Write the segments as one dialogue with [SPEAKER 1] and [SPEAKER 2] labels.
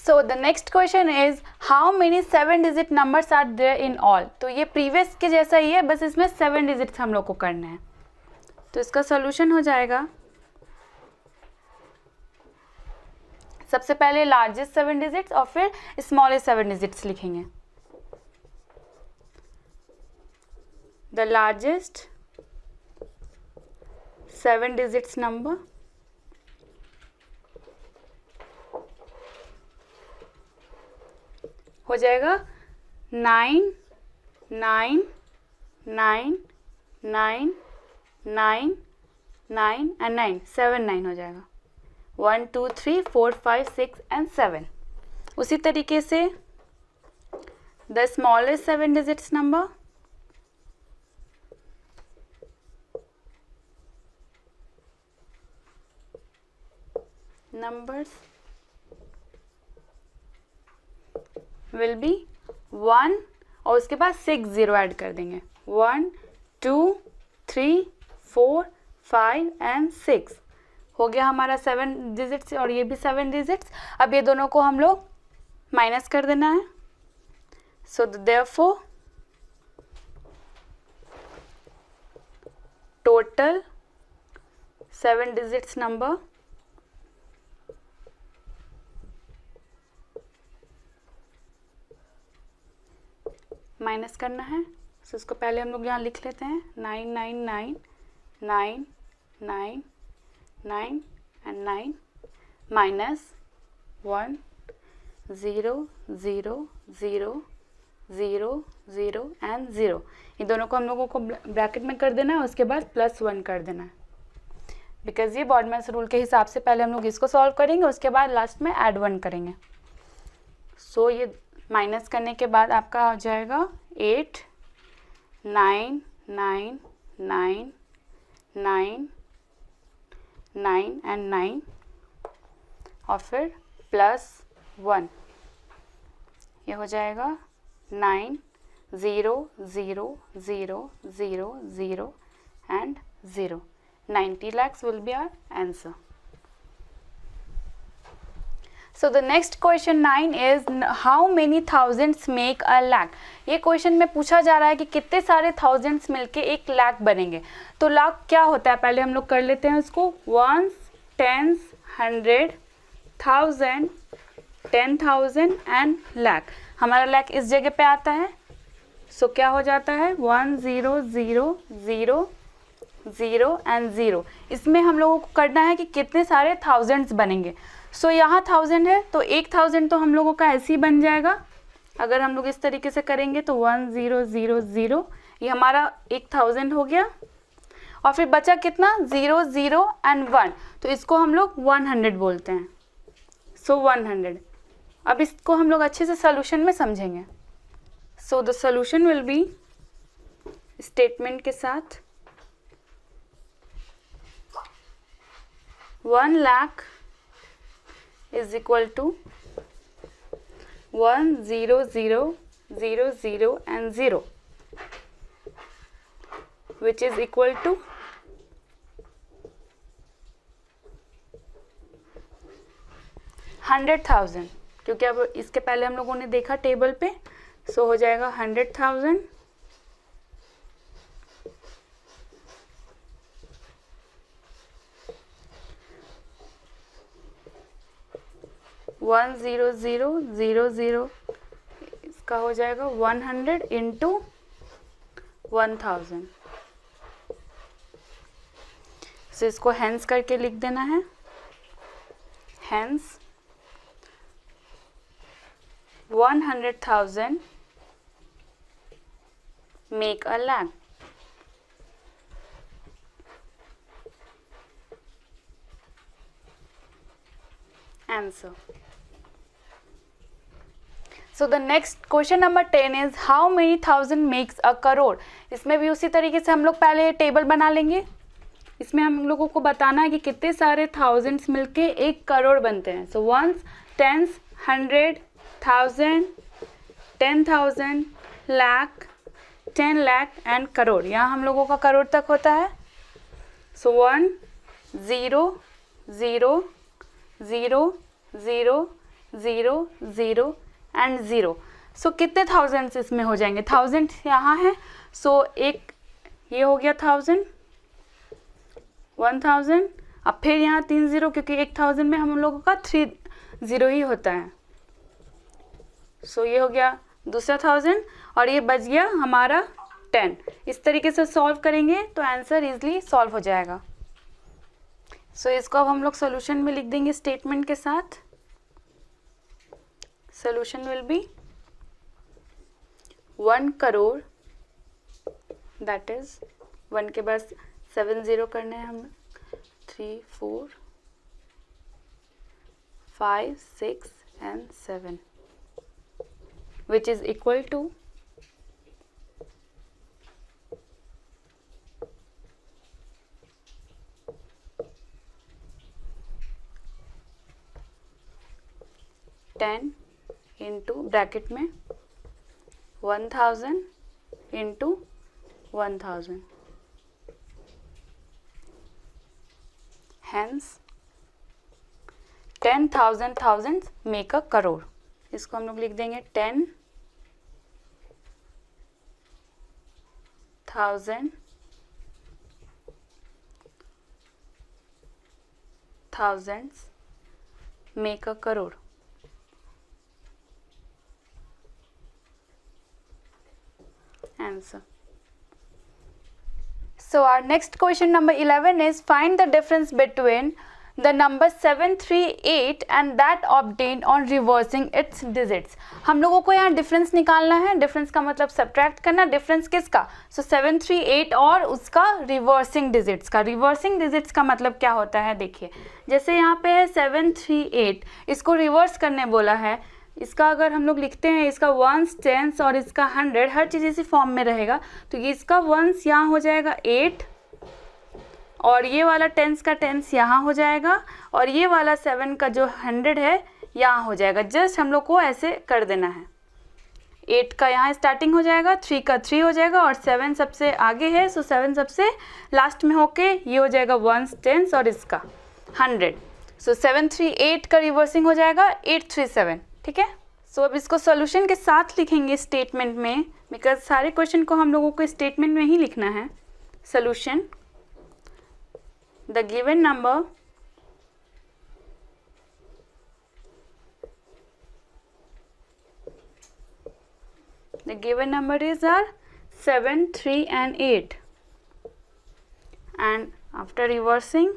[SPEAKER 1] So the next question is how many 7 digit numbers are there in all. तो ये previous के जैसा ही है, बस इसमें 7 डिजिट्स हम लोग को करने हैं। तो इसका सोल्यूशन हो जाएगा, सबसे पहले लार्जेस्ट 7 डिजिट्स और फिर स्मॉलेस्ट 7 डिजिट्स लिखेंगे। द लार्जेस्ट 7 डिजिट्स नंबर हो जाएगा 9 9 9 9 9 9 एंड 9, 7 9 हो जाएगा। 1 2 3 4 5 6 एंड 7। उसी तरीके से the smallest 7 digits number numbers will be 1 और उसके बाद 6 0 ऐड कर देंगे। 1 2 3 4 5 एंड 6 हो गया हमारा 7 डिजिट्स और ये भी 7 डिजिट्स। अब ये दोनों को हम लोग माइनस कर देना है। So therefore total 7 digits number minus करना है। सो उसको पहले हम लोग यहाँ लिख लेते हैं 9 9 9 9 9 9 एंड 9 माइनस 1 0 0 0 0 0 एंड 0। ये दोनों को हम लोगों को ब्रैकेट में कर देना है, उसके बाद +1 कर देना है, बिकॉज ये बॉडमैन्स रूल के हिसाब से पहले हम लोग इसको सॉल्व करेंगे, उसके बाद लास्ट में ऐड 1 करेंगे। सो ये माइनस करने के बाद आपका हो जाएगा 8 9 9 9 9 9 एंड 9 और फिर +1। ये हो जाएगा 9 0 0 0 0 0 and 0। 90 lakhs will be our answer. So the next question 9 is how many thousands make a lakh। ये क्वेश्चन में पूछा जा रहा है कि कितने सारे थाउजेंड्स मिलके 1 लाख बनेंगे। तो लाख क्या होता है पहले हम लोग कर लेते हैं उसको। 1s 10s 100 1000 10,000 and lakh. हमारा लाख इस जगह पे आता है। सो क्या हो जाता है 1 0 0 0 0 एंड 0। इसमें हम लोगों को करना है कि कितने सारे थाउजेंड्स बनेंगे। सो यहाँ 1000 है तो 1000 तो हम लोगों का ऐसे ही बन जाएगा। अगर हम लोग इस तरीके से करेंगे तो 1 0 0 0 ये हमारा 1000 हो गया। और फिर बचा कितना 0 0 एंड 1, तो इसको हम लोग 100 बोलते हैं। सो 100। अब इसको हम लोग अच्छे से सोल्यूशन में समझेंगे। So the solution will be statement के साथ 1 lakh is equal to 1 0 0 0 0 and 0, which is equal to 100,000, क्योंकि अब इसके पहले हम लोगों ने देखा टेबल पे। सो हो जाएगा 100,000 1 0 0 0 0 इसका हो जाएगा 100 इंटू 1000। सो इसको हेंस करके लिख देना है। Hence 100,000 make a lakh. Answer. So the next question number 10 is how many thousand makes a crore। इसमें भी उसी तरीके से हम लोग पहले टेबल बना लेंगे। इसमें हम लोगों को बताना है कि कितने सारे थाउजेंड्स मिलके 1 करोड़ बनते हैं। सो 1s 10s 100 1000 10,000 lakh 10 lakh and crore. यहाँ हम लोगों का करोड़ तक होता है। सो 1 0 0 0 0 0 0 एंड 0। सो कितने थाउजेंड्स इसमें हो जाएंगे, 1000 यहाँ है, सो एक ये हो गया 1000, 1000, अब फिर यहाँ 3 0 क्योंकि 1000 में हम लोगों का 3 0 ही होता है। सो ये हो गया दूसरा 1000 और ये बच गया हमारा 10। इस तरीके से सॉल्व करेंगे तो आंसर इजली सॉल्व हो जाएगा। सो इसको अब हम लोग सॉल्यूशन में लिख देंगे स्टेटमेंट के साथ। Solution will be 1 crore, that is 1 के बाद 7 0 करने हैं हमें, 3 4 5 6 and 7, which is equal to 10 into bracket में 1000 into 1000, hence 10,000 thousands make a crore. इसको हम लोग लिख देंगे 10,000 thousands make a crore. Answer. So our next question number 11 is find the difference between the number 738 and that obtained on reversing its digits। हम लोगों को यहाँ डिफरेंस निकालना है। डिफरेंस का मतलब सब्ट्रैक्ट करना। डिफरेंस किसका? सो 738 और उसका रिवर्सिंग डिजिट्स का। रिवर्सिंग डिजिट्स का मतलब क्या होता है, देखिए जैसे यहाँ पे है 738, इसको रिवर्स करने बोला है। इसका अगर हम लोग लिखते हैं, इसका वंस, टेंस और इसका 100, हर चीज़ इसी फॉर्म में रहेगा। तो ये इसका वंस यहाँ हो जाएगा 8 और ये वाला टेंस का टेंस यहाँ हो जाएगा और ये वाला 7 का जो 100 है यहाँ हो जाएगा। जस्ट हम लोग को ऐसे कर देना है। 8 का यहाँ स्टार्टिंग हो जाएगा, 3 का 3 हो जाएगा और 7 सबसे आगे है, सो 7 सबसे लास्ट में होके ये हो जाएगा वंस, टेंस और इसका 100। सो 738 का रिवर्सिंग हो जाएगा 837। ठीक है। सो अब इसको सॉल्यूशन के साथ लिखेंगे स्टेटमेंट में, बिकॉज सारे क्वेश्चन को हम लोगों को स्टेटमेंट में ही लिखना है। Solution, the given number is are 7, 3 and 8 and after reversing,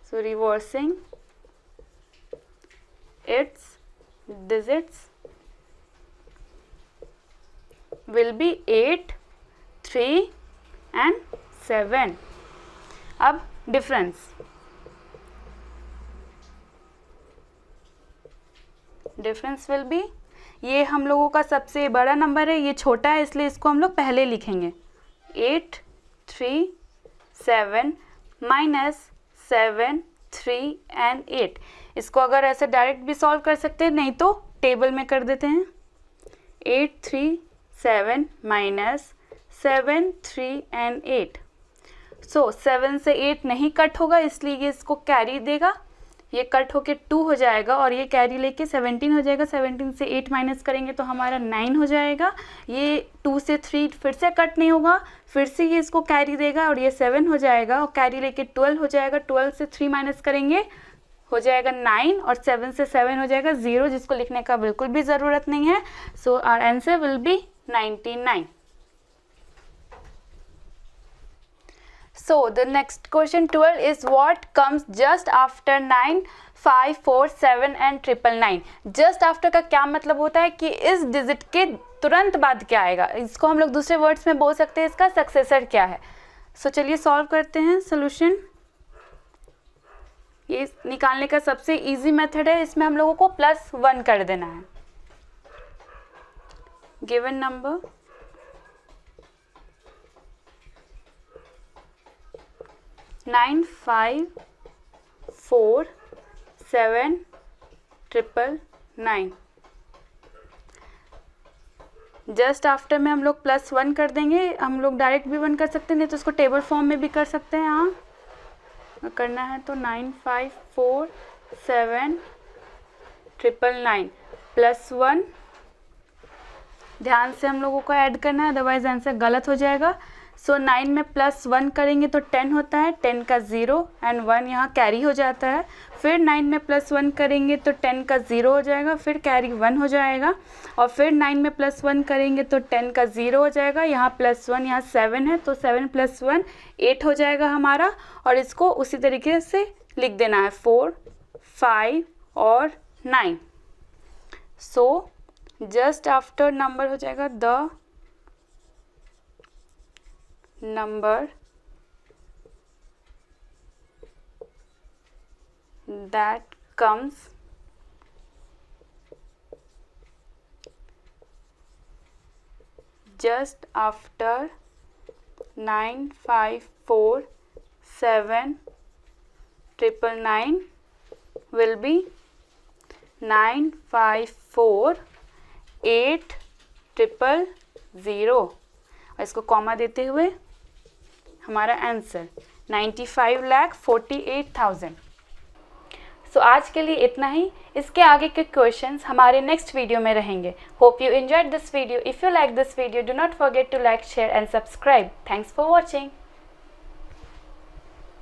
[SPEAKER 1] so reversing its digits will be 8, 3 and 7। अब डिफरेंस, डिफरेंस विल बी, ये हम लोगों का सबसे बड़ा नंबर है, ये छोटा है इसलिए इसको हम लोग पहले लिखेंगे 8, 3, 7 माइनस 7, 3 एंड 8। इसको अगर ऐसे डायरेक्ट भी सॉल्व कर सकते हैं, नहीं तो टेबल में कर देते हैं। 8, 3, 7 माइनस 7, 3 एंड 8। सो 7 से 8 नहीं कट होगा इसलिए ये इसको कैरी देगा, ये कट होके 2 हो जाएगा और ये कैरी लेके 17 हो जाएगा। 17 से 8 माइनस करेंगे तो हमारा 9 हो जाएगा। ये 2 से 3 फिर से कट नहीं होगा, फिर से ये इसको कैरी देगा और ये 7 हो जाएगा और कैरी लेके 12 हो जाएगा। 12 से 3 माइनस करेंगे हो जाएगा 9 और 7 से 7 हो जाएगा 0, जिसको लिखने का बिल्कुल भी ज़रूरत नहीं है। So our answer will be 99। So the next question 12 is what comes just after 9, 5, 4, 7 and 999। just after का क्या मतलब होता है कि इस डिजिट के तुरंत बाद क्या आएगा। इसको हम लोग दूसरे वर्ड्स में बोल सकते हैं इसका सक्सेसर क्या है। सो चलिए सॉल्व करते हैं सॉल्यूशन। ये निकालने का सबसे इजी मेथड है, इसमें हम लोगों को +1 कर देना है। Given number 9, 5, 4, 7, 999। जस्ट आफ्टर में हम लोग +1 कर देंगे। हम लोग डायरेक्ट भी 1 कर सकते हैं, नहीं तो इसको टेबल फॉर्म में भी कर सकते हैं। हाँ, करना है तो 954799 +1, ध्यान से हम लोगों को ऐड करना है, अदरवाइज आंसर गलत हो जाएगा। सो 9 में +1 करेंगे तो 10 होता है, 10 का 0 एंड 1 यहाँ कैरी हो जाता है। फिर 9 में +1 करेंगे तो 10 का 0 हो जाएगा, फिर कैरी 1 हो जाएगा। और फिर 9 में +1 करेंगे तो 10 का 0 हो जाएगा, यहाँ +1 यहाँ 7 है तो 7 + 1 8 हो जाएगा हमारा। और इसको उसी तरीके से लिख देना है 4, 5 और 9। सो जस्ट आफ्टर नंबर हो जाएगा the number that comes just after 954799 will be 954800। इसको कॉमा देते हुए हमारा आंसर 95,48,000। सो आज के लिए इतना ही। इसके आगे के क्वेश्चंस हमारे नेक्स्ट वीडियो में रहेंगे। Hope you enjoyed this video. If you like this video, do not forget to like, share and subscribe. Thanks for watching.